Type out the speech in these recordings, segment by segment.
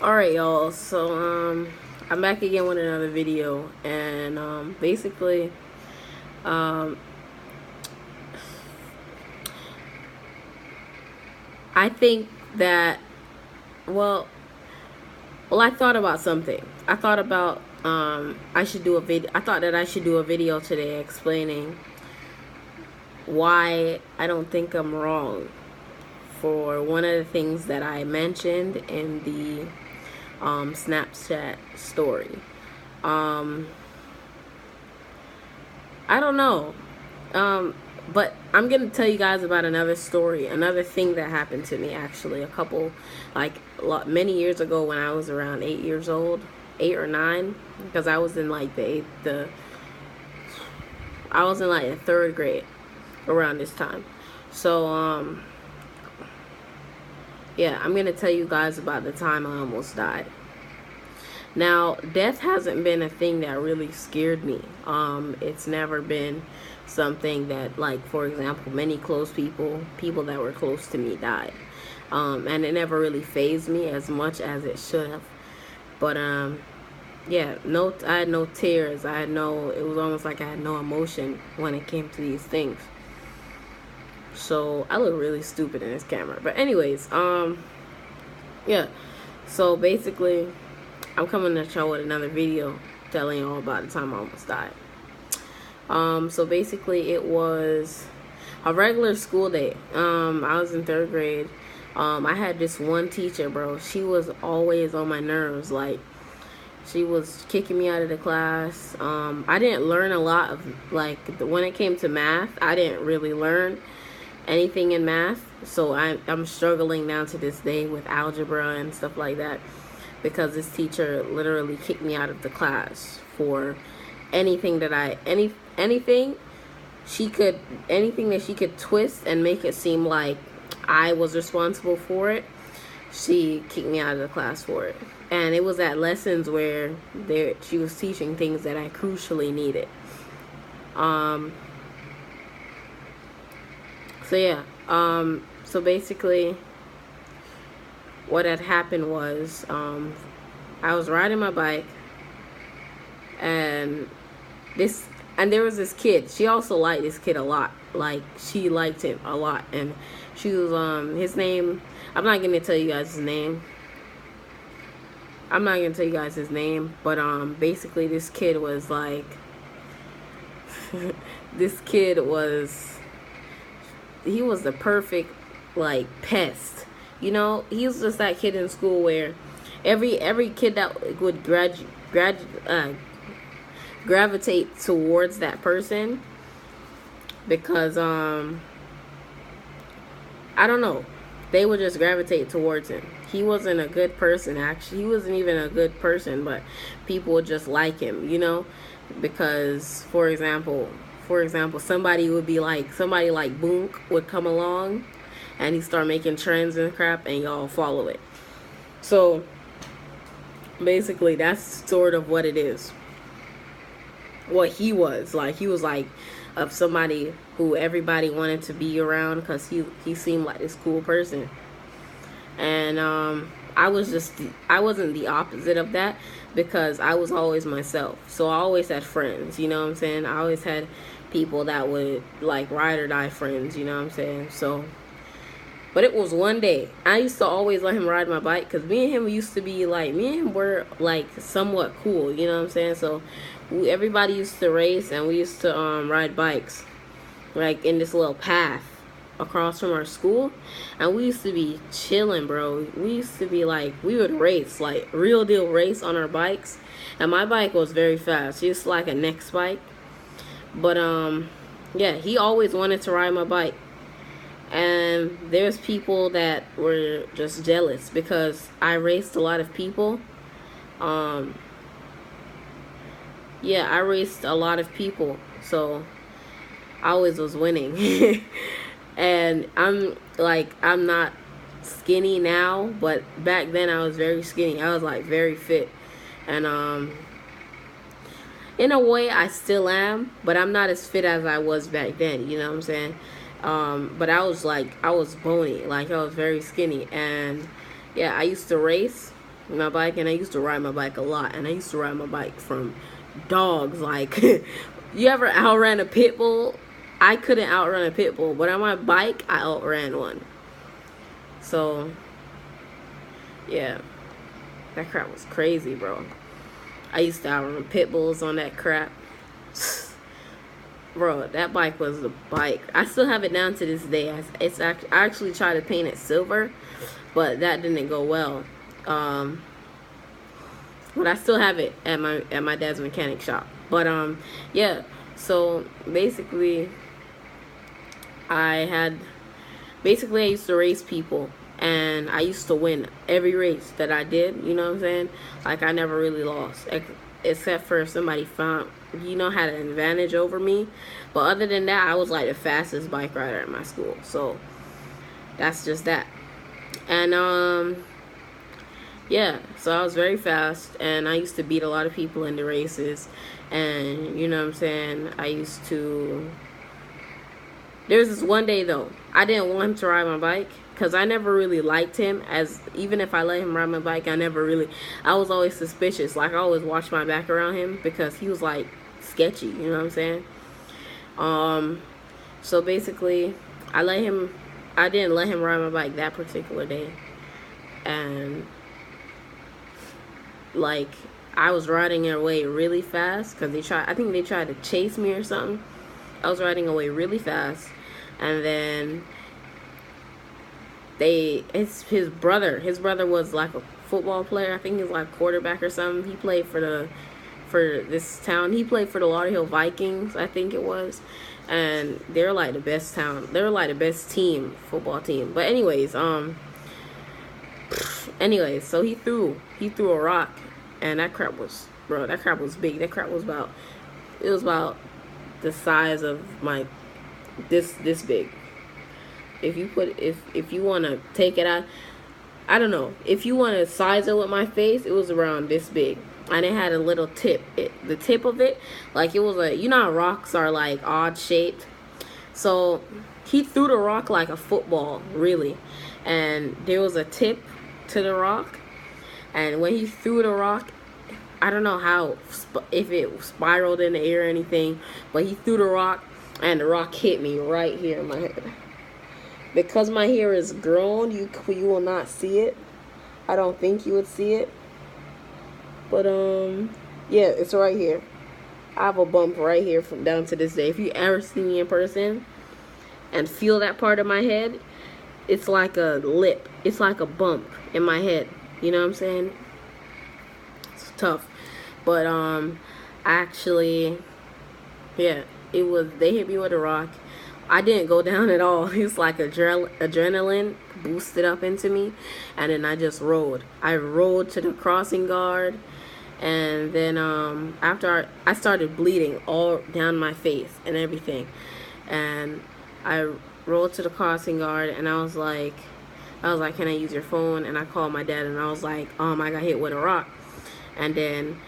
Alright, y'all, so I'm back again with another video, and basically um I think that well I thought about something. I thought about I should do a video. I thought that I should do a video today explaining why I don't think I'm wrong for one of the things that I mentioned in the Snapchat story. um I don't know. But I'm gonna tell you guys about another story, another thing that happened to me actually many years ago when I was around 8 years old, 8 or 9, because I was in like the third grade around this time. So yeah, I'm gonna tell you guys about the time I almost died. Now, death hasn't been a thing that really scared me. It's never been something that, like, for example, many close people that were close to me died. And it never really fazed me as much as it should have. But, yeah, I had no tears. It was almost like I had no emotion when it came to these things. So, I look really stupid in this camera. But anyways, yeah. So, basically, I'm coming to show with another video telling you all about the time I almost died. So basically it was a regular school day. I was in third grade. I had this one teacher, bro. She was always on my nerves. Like, she was kicking me out of the class. I didn't learn a lot of, when it came to math, I didn't really learn anything in math. So I'm struggling now to this day with algebra and stuff like that, because this teacher literally kicked me out of the class for anything anything that she could twist and make it seem like I was responsible for it. She kicked me out of the class for it. And it was at lessons where she was teaching things that I crucially needed. So yeah, so basically what had happened was, I was riding my bike, and there was this kid. She also liked this kid a lot. Like, she liked him a lot, and she was his name. I'm not gonna tell you guys his name. But basically this kid was like, he was the perfect, like, pest. You know, he was just that kid in school where every kid that would gravitate towards that person, because I don't know, they would just gravitate towards him. He wasn't a good person, actually. He wasn't even a good person, but people would just like him, you know, because for example, somebody like Boonk would come along and he start making trends and crap, and y'all follow it. So basically that's sort of what it is. What he was like of somebody who everybody wanted to be around, because he seemed like this cool person. And I wasn't the opposite of that, because I was always myself. So I always had friends, you know what I'm saying? I always had people that would, like, ride or die friends, you know what I'm saying? So, but it was one day, I used to always let him ride my bike, because me and him were like somewhat cool, you know what I'm saying? So everybody used to race, and we used to ride bikes, like, in this little path across from our school, and we used to be chilling, bro. We used to be like, we would race, like, real deal race on our bikes. And my bike was very fast. It's like a next bike. But yeah, he always wanted to ride my bike. And there's people that were just jealous because I raced a lot of people. Yeah, I raced a lot of people, so I always was winning. And I'm not skinny now, but back then I was very skinny. I was like very fit. And in a way I still am, but I'm not as fit as I was back then, you know what I'm saying? But I was bony, like, I was very skinny. And yeah, I used to race, my bike, and I used to ride my bike a lot. And I used to ride my bike from dogs. Like, you ever outran a pit bull? I couldn't outrun a pit bull, but on my bike, I outran one. So, yeah, that crap was crazy, bro. I used to outrun pit bulls on that crap. Bro, that bike was the bike. I still have it down to this day. I actually tried to paint it silver, but that didn't go well. But I still have it at my dad's mechanic shop. But yeah. So basically, I used to race people, and I used to win every race that I did. You know what I'm saying? Like, I never really lost, except for if somebody found, had an advantage over me. But other than that, I was like the fastest bike rider at my school. So that's just that. And yeah, so I was very fast, and I used to beat a lot of people in the races. And you know what I'm saying, there was this one day though, I didn't want him to ride my bike, because I never really liked him. Even if I let him ride my bike, I was always suspicious. Like, I always watched my back around him, because he was like sketchy, you know what I'm saying? So basically, I didn't let him ride my bike that particular day. And like, I was riding away really fast, because I think they tried to chase me or something. I was riding away really fast, and then his brother was like a football player. I think he's like quarterback or something. He played for this town. He played for the Lauderhill Vikings, I think it was. And they're like the best town. They're like the best football team. But anyways, so he threw a rock, and that crap was big. That crap was about the size of my this big. If you want to take it out, I don't know, if you want to size it with my face, it was around this big, and it had a little tip. The tip of it, like, it was how rocks are like odd shaped. So he threw the rock like a football, really, and there was a tip to the rock. And when he threw the rock, I don't know if it spiraled in the air or anything, but he threw the rock, and the rock hit me right here in my head. Because my hair is grown, you will not see it. I don't think you would see it. But yeah, it's right here. I have a bump right here from down to this day. If you ever see me in person and feel that part of my head, it's like a lip. It's like a bump in my head. You know what I'm saying? It's tough. But actually, yeah, they hit me with a rock. I didn't go down at all. It's like adrenaline boosted up into me, and then I just rode. I rode to the crossing guard, and then after I started bleeding all down my face and everything, and I rode to the crossing guard, and I was like, can I use your phone? And I called my dad, and I was like, I got hit with a rock. And then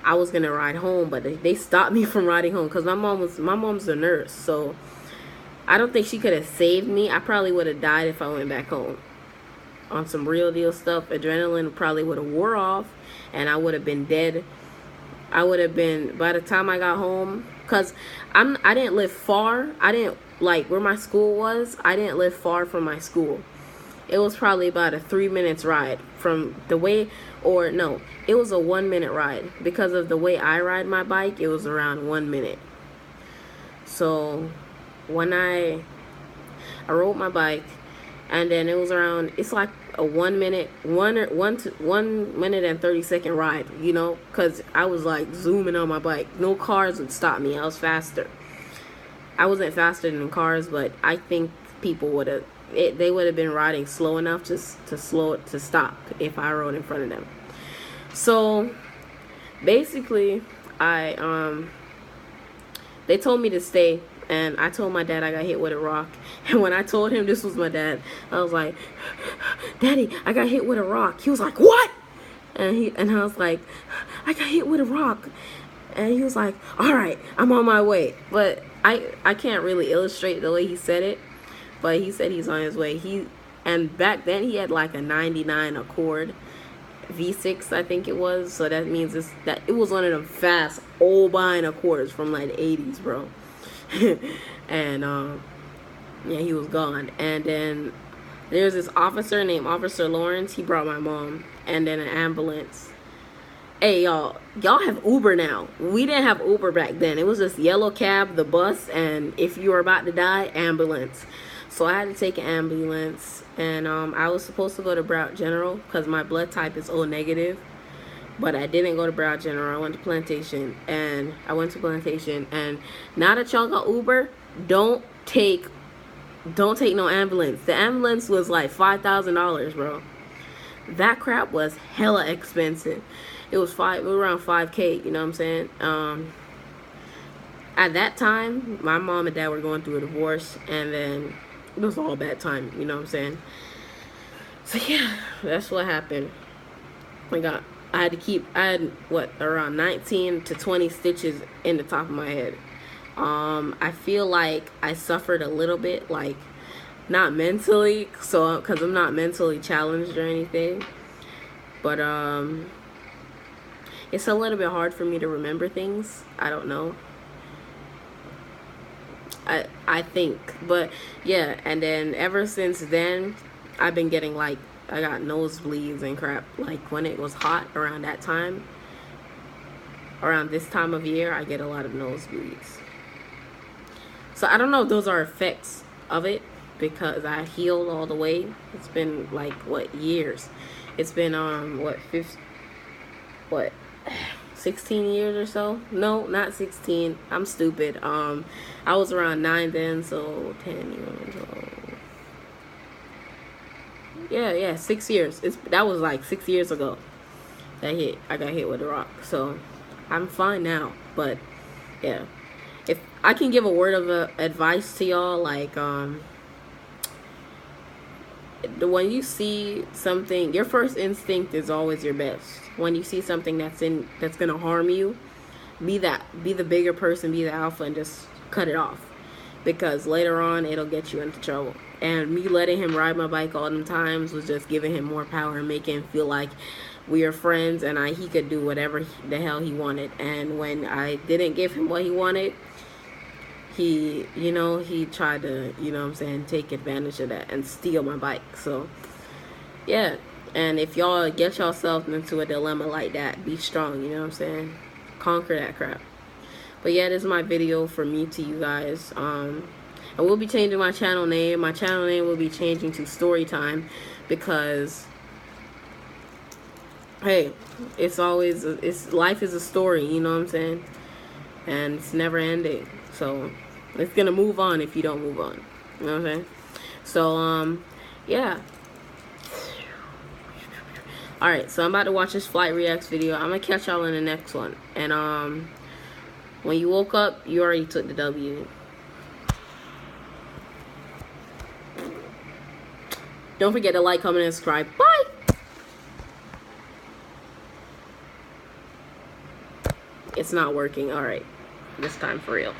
I was gonna ride home, but they stopped me from riding home, because my mom's a nurse, so I don't think she could have saved me. I probably would have died if I went back home. On some real deal stuff, adrenaline probably would have wore off, and I would have been dead. I would have been, by the time I got home, because I didn't live far. I didn't, like, where my school was, I didn't live far from my school. It was probably about a 3 minutes ride from the way, or no, it was a 1 minute ride. Because of the way I ride my bike, it was around 1 minute. So when I rode my bike, and then it was around, it's like a 1 minute, 1 minute and 30-second ride, because I was like zooming on my bike. No cars would stop me. I was faster. I wasn't faster than cars, but I think people they would have been riding slow enough to stop if I rode in front of them. So basically, they told me to stay. And I told my dad I got hit with a rock. And when I told him this was my dad, I was like, Daddy, I got hit with a rock. He was like, what? And I was like, I got hit with a rock. And he was like, all right, I'm on my way. But I can't really illustrate the way he said it. But he said he's on his way. And back then he had like a 99 Accord. V6, I think it was. So that means it was one of them fast old buying Accords from like the 80s, bro. And yeah, he was gone. And then there's this officer named Officer Lawrence. He brought my mom, and then an ambulance. Hey, y'all have Uber now. We didn't have Uber back then. It was just yellow cab, the bus, and if you were about to die, ambulance. So I had to take an ambulance, and I was supposed to go to Broward General because my blood type is O negative. But I didn't go to Broward General. I went to Plantation, and now that y'all got Uber, don't take no ambulance. The ambulance was like $5,000, bro. That crap was hella expensive. It was around $5K, you know what I'm saying? At that time, my mom and dad were going through a divorce, and then it was all bad time, you know what I'm saying? So yeah, that's what happened. I had around 19 to 20 stitches in the top of my head. I feel like I suffered a little bit, like not mentally, so because I'm not mentally challenged or anything, but it's a little bit hard for me to remember things. I don't know. I think, but yeah. And then ever since then, I've been getting like, I got nosebleeds and crap. Like when it was hot around that time, around this time of year, I get a lot of nosebleeds. So I don't know if those are effects of it, because I healed all the way. It's been like years? It's been 16 years or so. No, not 16. I'm stupid. I was around 9 then, so 10, 11, 12. Yeah, 6 years. That was like 6 years ago. I got hit with a rock. So I'm fine now. But yeah, if I can give a word of advice to y'all, like when you see something, your first instinct is always your best. When you see something that's gonna harm you, be the bigger person, be the alpha, and just cut it off, because later on it'll get you into trouble. And me letting him ride my bike all them times was just giving him more power and making him feel like we are friends, and he could do whatever the hell he wanted. And when I didn't give him what he wanted, he tried to, you know what I'm saying, take advantage of that and steal my bike. So yeah, and if y'all get yourself into a dilemma like that, be strong, you know what I'm saying, conquer that crap. But yeah, this is my video for me to you guys. I will be changing my channel name. My channel name will be changing to Storytime, because hey, life is a story, you know what I'm saying, and it's never ending. So it's gonna move on if you don't move on, you know what I'm saying? So yeah, alright, so I'm about to watch this Flight Reacts video. I'm gonna catch y'all in the next one. And when you woke up, you already took the W. Don't forget to like, comment, and subscribe. Bye. It's not working. Alright, this time for real.